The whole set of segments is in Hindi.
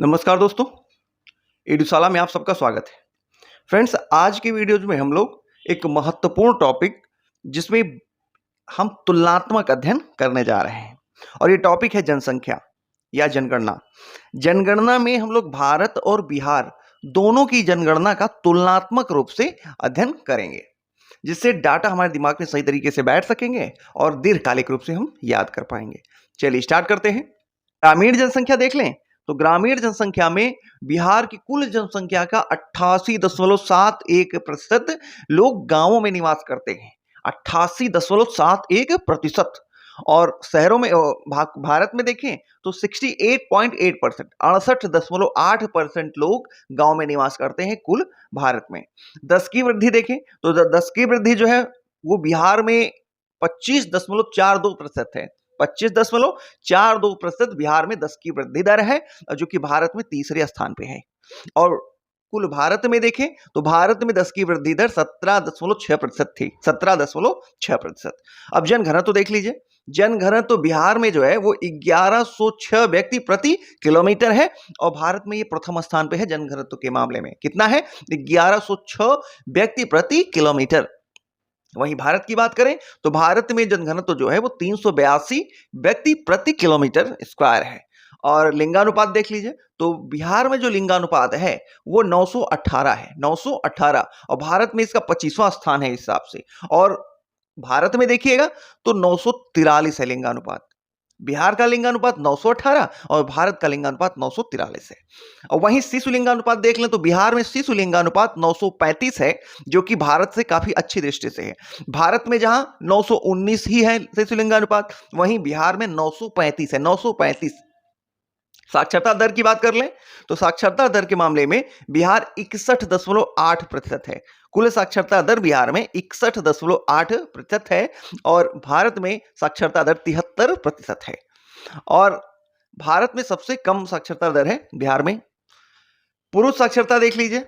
नमस्कार दोस्तों, एडुशाला में आप सबका स्वागत है। फ्रेंड्स, आज की वीडियोज में हम लोग एक महत्वपूर्ण टॉपिक जिसमें हम तुलनात्मक अध्ययन करने जा रहे हैं और ये टॉपिक है जनसंख्या या जनगणना। जनगणना में हम लोग भारत और बिहार दोनों की जनगणना का तुलनात्मक रूप से अध्ययन करेंगे, जिससे डाटा हमारे दिमाग में सही तरीके से बैठ सकेंगे और दीर्घकालिक रूप से हम याद कर पाएंगे। चलिए स्टार्ट करते हैं। ग्रामीण जनसंख्या देख लें तो ग्रामीण जनसंख्या में बिहार की कुल जनसंख्या का 88.71% लोग गांवों में निवास करते हैं। 88.71%। और शहरों में भारत में देखें तो 68.8%, 68.8% लोग गांव में निवास करते हैं कुल भारत में। 10 की वृद्धि देखें तो 10 की वृद्धि जो है वो बिहार में 25.42% है। 25.42% बिहार में 10 की वृद्धि दर है, जो कि भारत में तीसरे स्थान पे है। और कुल भारत में देखें तो भारत में 10 की वृद्धि दर 17.6% थी। 17.6%। अब जनघनत्व देख लीजिए। जनघनत्व बिहार में जो है वो 1106 व्यक्ति प्रति किलोमीटर है और भारत में ये प्रथम स्थान पे है जनघनत्व के मामले में। कितना है? 1106 व्यक्ति प्रति किलोमीटर। वहीं भारत की बात करें तो भारत में जनघनत्व जो है वो 382 व्यक्ति प्रति किलोमीटर स्क्वायर है। और लिंगानुपात देख लीजिए तो बिहार में जो लिंगानुपात है वो 918 है। 918 और भारत में इसका 25वां स्थान है इस हिसाब से। और भारत में देखिएगा तो 943 है लिंगानुपात। बिहार का लिंगानुपात 918 और भारत का लिंगानुपात 943 है। और वहीं शिशु लिंगानुपात देख लें तो बिहार में शिशु लिंगानुपात 935 है, जो कि भारत से काफी अच्छी दृष्टि से है। भारत में जहां 919 ही है शिशु लिंगानुपात, वहीं बिहार में 935 है। 935। साक्षरता दर की बात कर लें तो साक्षरता दर के मामले में बिहार 61.8% है। कुल साक्षरता दर बिहार में 61.8% है और भारत में साक्षरता दर 73% है। और भारत में सबसे कम साक्षरता दर है बिहार में। पुरुष साक्षरता देख लीजिए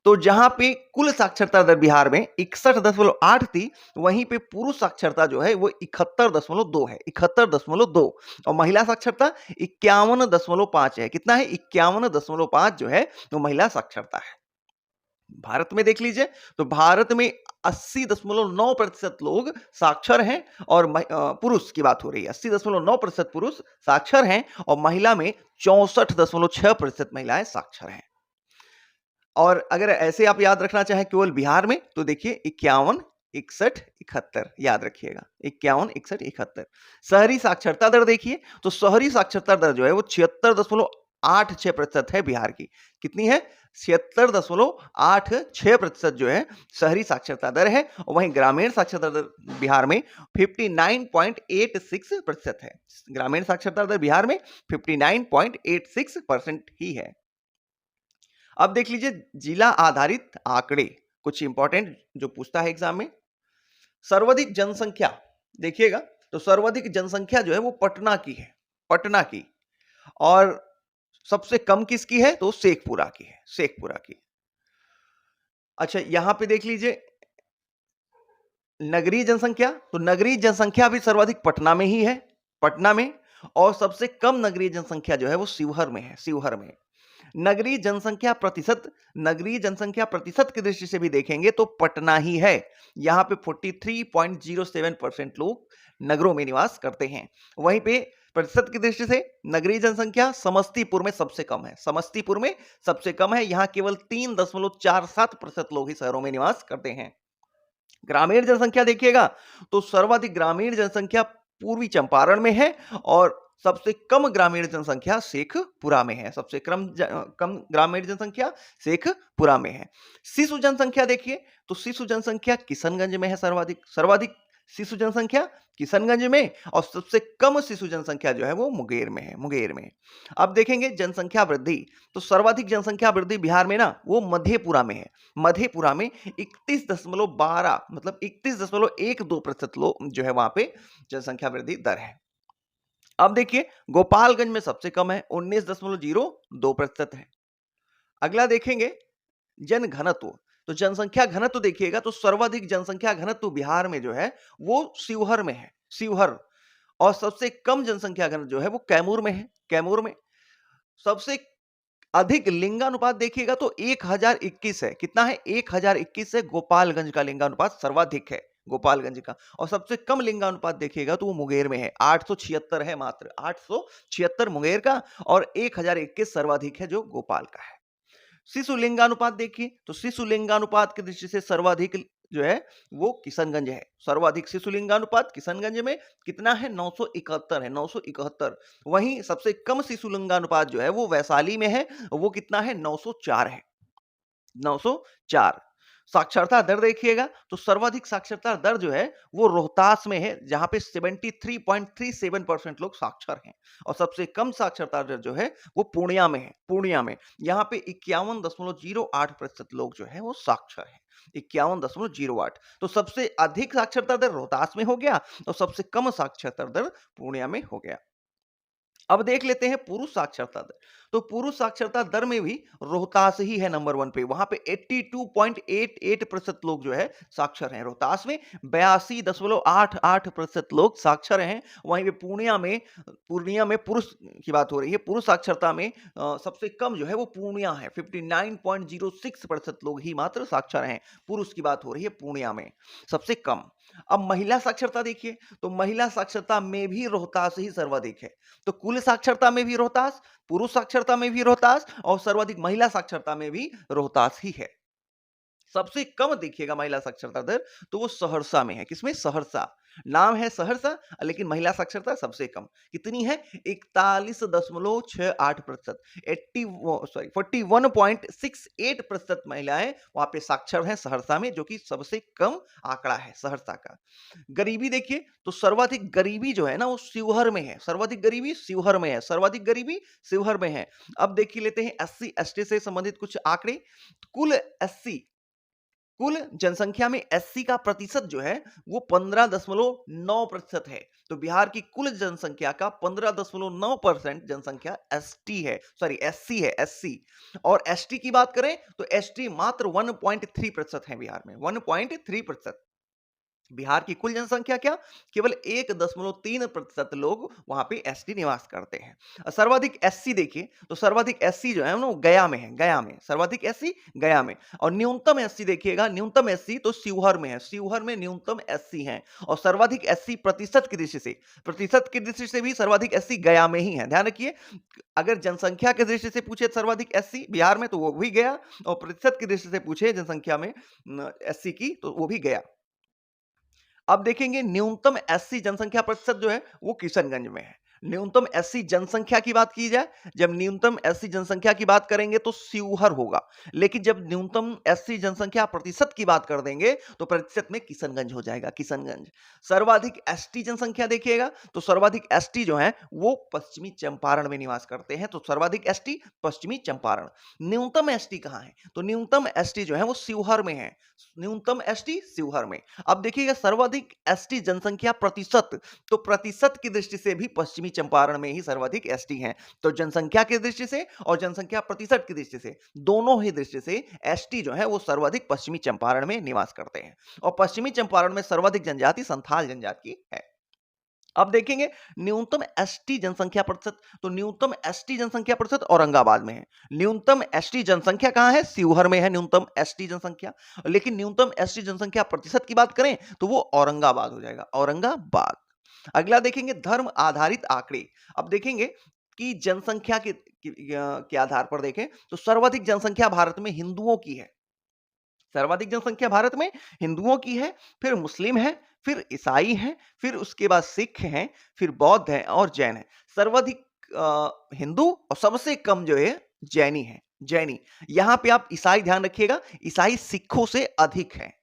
तो जहां पे कुल साक्षरता दर बिहार में 61.8 थी, वहीं पे पुरुष साक्षरता जो है वो 71.2 है। 71.2। और महिला साक्षरता 51.5 है। कितना है? 51.5 जो है वो महिला साक्षरता है। भारत में देख लीजिए तो भारत में 80.9% लोग साक्षर हैं और पुरुष की बात हो रही है। 80.9% पुरुष साक्षर हैं और महिला में 64.6% महिलाएं साक्षर हैं। और अगर ऐसे आप याद रखना चाहें केवल बिहार में तो देखिए 51, 61, 71 याद रखिएगा। 51, 61, 71। शहरी साक्षरता दर देखिए तो शहरी साक्षरता दर जो है वो 76.86% है बिहार की। कितनी है? 76.86% जो है शहरी साक्षरता दर है। और वहीं ग्रामीण साक्षरता दर बिहार में 59.86% है। ग्रामीण साक्षरता दर बिहार में 59.86% ही है। अब देख लीजिए जिला आधारित आंकड़े, कुछ इंपॉर्टेंट जो पूछता है एग्जाम में। सर्वाधिक जनसंख्या देखिएगा तो सर्वाधिक जनसंख्या जो है वो पटना की है। पटना की। और सबसे कम किसकी है? तो शेखपुरा की है। शेखपुरा की। अच्छा, यहां पे देख लीजिए नगरीय जनसंख्या, तो नगरीय जनसंख्या भी सर्वाधिक पटना में ही है। पटना में। और सबसे कम नगरीय जनसंख्या जो है वो शिवहर में है। शिवहर में। नगरीय जनसंख्या प्रतिशत, नगरीय जनसंख्या प्रतिशत की दृष्टि से भी देखेंगे तो पटना ही है। यहां पे 43.07% लोग नगरों में निवास करते हैं। वहीं पे प्रतिशत की दृष्टि से नगरीय जनसंख्या समस्तीपुर में सबसे कम है। समस्तीपुर में सबसे कम है। यहां केवल 3.47% लोग ही शहरों में निवास करते हैं। ग्रामीण जनसंख्या देखिएगा तो सर्वाधिक ग्रामीण जनसंख्या पूर्वी चंपारण में है और सबसे कम ग्रामीण जनसंख्या शेखपुरा में है। सबसे कम ग्रामीण जनसंख्या शेखपुरा में है। शिशु जनसंख्या देखिए तो शिशु जनसंख्या किशनगंज में है। सर्वाधिक सर्वाधिक शिशु जनसंख्या किशनगंज में और सबसे कम शिशु जनसंख्या जो है वो मुंगेर में है। मुंगेर में। अब देखेंगे जनसंख्या वृद्धि तो सर्वाधिक जनसंख्या वृद्धि बिहार में ना वो मधेपुरा में है। मधेपुरा में 31.12 मतलब 31.12% लोग जो है वहां पे जनसंख्या वृद्धि दर है। अब देखिए गोपालगंज में सबसे कम है। 19.02% है। अगला देखेंगे जन घनत्व तो जनसंख्या घनत्व देखिएगा तो सर्वाधिक जनसंख्या घनत्व बिहार में जो है वो शिवहर में है। शिवहर। और सबसे कम जनसंख्या घनत्व जो है वो कैमूर में है। कैमूर में। सबसे अधिक लिंगानुपात देखिएगा तो 1021 है। कितना है? 1021 है। गोपालगंज का लिंगानुपात सर्वाधिक है, गोपालगंज का। और सबसे कम लिंगानुपात देखिएगा तो वो मुंगेर में है, 876 है मात्र, 876 मुंगेर का, और 1021 सर्वाधिक है जो गोपाल का है। शिशु लिंगानुपात देखिए तो शिशु लिंगानुपात की दृष्टि से सर्वाधिक जो है वो किशनगंज है। सर्वाधिक शिशु लिंगानुपात किशनगंज में कितना है? 971 है, 971। वहीं सबसे कम शिशु लिंगानुपात जो है वो वैशाली में है, वो कितना है? 904 है, 904। साक्षरता दर देखिएगा तो सर्वाधिक साक्षरता दर जो है वो रोहतास में है, जहां पे 73.37% लोग साक्षर हैं। और सबसे कम साक्षरता दर जो है वो पूर्णिया में है, पूर्णिया में। यहाँ पे 51.08% लोग जो है वो साक्षर हैं, 51.08। तो सबसे अधिक साक्षरता दर रोहतास में हो गया और सबसे कम साक्षरता दर पूर्णिया में हो गया। अब देख लेते हैं पुरुष साक्षरता दर। तो पुरुष साक्षरता दर में भी रोहतास ही है नंबर 1 पे। वहां पे 82.88% लोग जो है साक्षर हैं। रोहतास में 82.88% लोग साक्षर हैं। वहीं पे पूर्णिया में पुरुष की बात हो रही है। पुरुष साक्षरता में सबसे कम जो है वो पूर्णिया है, 59.06% लोग ही मात्र साक्षर हैं। पुरुष की बात हो रही है पूर्णिया में सबसे कम। अब महिला साक्षरता देखिए तो महिला साक्षरता में भी रोहतास ही सर्वाधिक है। तो कुल साक्षरता में भी रोहतास, पुरुष साक्षरता में भी रोहतास, और सर्वाधिक महिला साक्षरता में भी रोहतास ही है। सबसे कम देखिएगा महिला साक्षरता दर तो वो सहरसा में है। किसमें? सहरसा। नाम है सहरसा, लेकिन महिला साक्षरता सबसे कम कितनी है? 41.68%। 41.68% महिलाएं वहां पे साक्षर हैं सहरसा में, जो कि सबसे कम आंकड़ा है सहरसा का। गरीबी देखिए तो सर्वाधिक गरीबी जो है ना वो शिवहर में है। सर्वाधिक गरीबी शिवहर में है, सर्वाधिक गरीबी शिवहर में है। अब देख लेते हैं एससी एसटी से संबंधित कुछ आंकड़े। कुल एससी, कुल जनसंख्या में एससी का प्रतिशत जो है वो 15.9% है। तो बिहार की कुल जनसंख्या का 15.9% जनसंख्या एसटी है, सॉरी एससी है, एससी। और एसटी की बात करें तो एसटी मात्र 1.3% है बिहार में, 1.3%। बिहार की कुल जनसंख्या क्या? केवल 1.3% लोग वहां पे एसटी निवास करते हैं। सर्वाधिक एससी देखिए तो सर्वाधिक एससी जो है ना गया में है, गया में सर्वाधिक एससी गया में। और न्यूनतम एससी देखिएगा, न्यूनतम एससी तो शिवहर में है, शिवहर में न्यूनतम एससी हैं। और सर्वाधिक एससी प्रतिशत की दृष्टि से, प्रतिशत की दृष्टि से भी सर्वाधिक एससी गया में ही है। ध्यान रखिए, अगर जनसंख्या की दृष्टि से पूछे सर्वाधिक एससी बिहार में तो वो भी गया, और प्रतिशत की दृष्टि से पूछे जनसंख्या में एससी की तो वो भी गया। अब देखेंगे न्यूनतम एससी जनसंख्या प्रतिशत जो है वो किशनगंज में है। न्यूनतम एससी जनसंख्या की बात की जाए, जब न्यूनतम एससी जनसंख्या की बात करेंगे तो शिवहर होगा, लेकिन जब न्यूनतम एससी जनसंख्या प्रतिशत की बात कर देंगे तो प्रतिशत में किशनगंज हो जाएगा, किशनगंज। सर्वाधिक एसटी जनसंख्या देखिएगा तो सर्वाधिक एसटी जो है वो पश्चिमी चंपारण में निवास करते हैं, तो सर्वाधिक एसटी पश्चिमी चंपारण। न्यूनतम एसटी कहां है? तो न्यूनतम एसटी जो है वो शिवहर में है, न्यूनतम एसटी शिवहर में। अब देखिएगा सर्वाधिक एसटी जनसंख्या प्रतिशत, तो प्रतिशत की दृष्टि से भी पश्चिमी चंपारण में ही सर्वाधिक एसटी हैं। तो जनसंख्या की दृष्टि से और जनसंख्या प्रतिशत की दृष्टि से, दोनों ही दृष्टि से एसटी जो है वो सर्वाधिक पश्चिमी चंपारण में निवास करते हैं। और पश्चिमी चंपारण में सर्वाधिक जनजाति संथाल जनजाति की है। अब देखेंगे न्यूनतम एसटी जनसंख्या प्रतिशत, तो न्यूनतम एसटी जनसंख्या प्रतिशत औरंगाबाद में है। न्यूनतम एसटी जनसंख्या कहां है? शिवहर में है न्यूनतम एसटी जनसंख्या। लेकिन न्यूनतम एसटी जनसंख्या प्रतिशत की बात करें तो वो औरंगाबाद हो जाएगा, औरंगाबाद। अगला देखेंगे धर्म आधारित आंकड़े। अब देखेंगे कि जनसंख्या के आधार पर देखें तो सर्वाधिक जनसंख्या भारत में हिंदुओं की है। सर्वाधिक जनसंख्या भारत में हिंदुओं की है, फिर मुस्लिम है, फिर ईसाई हैं, फिर उसके बाद सिख हैं, फिर बौद्ध हैं और जैन हैं। सर्वाधिक हिंदू और सबसे कम जो है जैनी है, जैनी। यहां पे आप ईसाई ध्यान रखिएगा, ईसाई सिखों से अधिक हैं।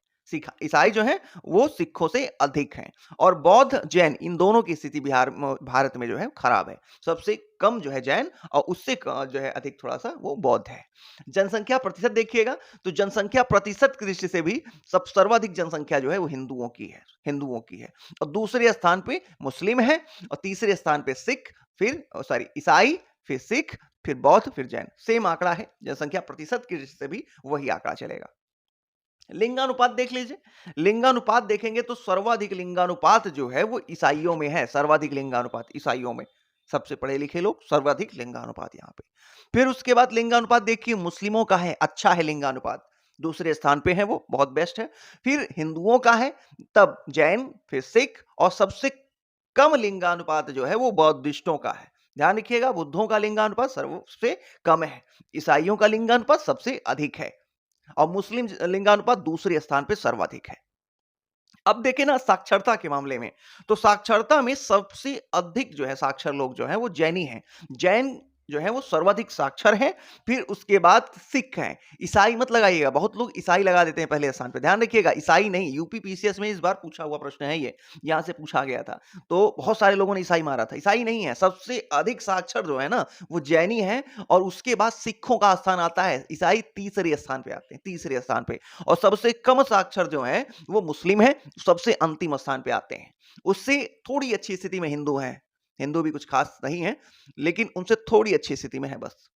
ईसाई जो है वो सिखों से अधिक हैं। और बौद्ध जैन इन दोनों की स्थिति भारत में जो है खराब है। सबसे कम जो है जैन और उससे जो है अधिक थोड़ा सा वो बौद्ध है। जनसंख्या प्रतिशत देखिएगा तो जनसंख्या प्रतिशत की दृष्टि से भी सब सर्वाधिक जनसंख्या जो है वो हिंदुओं की है, हिंदुओं की है। और दूसरे स्थान पे मुस्लिम है, और तीसरे स्थान पे सिख, फिर सॉरी ईसाई, फिर सिख, फिर बौद्ध, फिर जैन। सेम आंकड़ा है, जनसंख्या प्रतिशत की दृष्टि से भी वही आंकड़ा चलेगा। लिंगानुपात देख लीजिए, लिंगानुपात देखेंगे तो सर्वाधिक लिंगानुपात जो है वो ईसाइयों में है। सर्वाधिक लिंगानुपात ईसाइयों में सबसे पढ़े लिखे लोग, सर्वाधिक लिंगानुपात यहाँ पे। फिर उसके बाद लिंगानुपात देखिए मुस्लिमों का है, अच्छा है लिंगानुपात, दूसरे स्थान पे है वो, बहुत बेस्ट है। फिर हिंदुओं का है, तब जैन, फिर सिख और सबसे कम लिंगानुपात जो है वो बौद्धिस्टों का है। ध्यान रखिएगा, बुद्धों का लिंगानुपात सबसे कम है, ईसाइयों का लिंगानुपात सबसे अधिक है और मुस्लिम लिंगानुपात दूसरे स्थान पे सर्वाधिक है। अब देखें ना साक्षरता के मामले में, तो साक्षरता में सबसे अधिक जो है साक्षर लोग जो हैं वो जैनी हैं। जैन जो है वो सर्वाधिक साक्षर हैं, फिर उसके बाद सिख हैं। ईसाई मत लगाइएगा, बहुत लोग ईसाई लगा देते हैं पहले स्थान पे, ध्यान रखिएगा ईसाई नहीं, यूपी पीसीएस में इस बार पूछा हुआ प्रश्न है ये, यहाँ से पूछा गया था। तो बहुत सारे लोगों ने ईसाई मारा था, ईसाई नहीं है, सबसे अधिक साक्षर जो है ना वो जैनी है और उसके बाद सिखों का स्थान आता है, ईसाई तीसरे स्थान पे आते हैं, तीसरे स्थान पे। और सबसे कम साक्षर जो है वो मुस्लिम है, सबसे अंतिम स्थान पे आते हैं। उससे थोड़ी अच्छी स्थिति में हिंदू हैं, हिंदू भी कुछ खास नहीं है, लेकिन उनसे थोड़ी अच्छी स्थिति में है बस।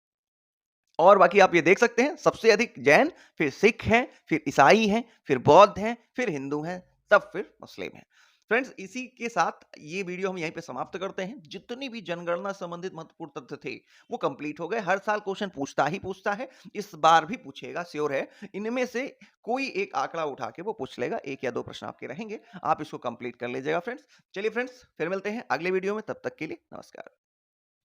और बाकी आप ये देख सकते हैं सबसे अधिक जैन, फिर सिख हैं, फिर ईसाई हैं, फिर बौद्ध हैं, फिर हिंदू हैं, तब फिर मुस्लिम हैं। फ्रेंड्स इसी के साथ ये वीडियो हम यहीं पे समाप्त करते हैं। जितनी भी जनगणना संबंधित महत्वपूर्ण तथ्य थे वो कंप्लीट हो गए। हर साल क्वेश्चन पूछता ही पूछता है, इस बार भी पूछेगा श्योर है। इनमें से कोई एक आंकड़ा उठा के वो पूछ लेगा, 1 या 2 प्रश्न आपके रहेंगे, आप इसको कंप्लीट कर लीजिएगा फ्रेंड्स। चलिए फ्रेंड्स फिर मिलते हैं अगले वीडियो में, तब तक के लिए नमस्कार।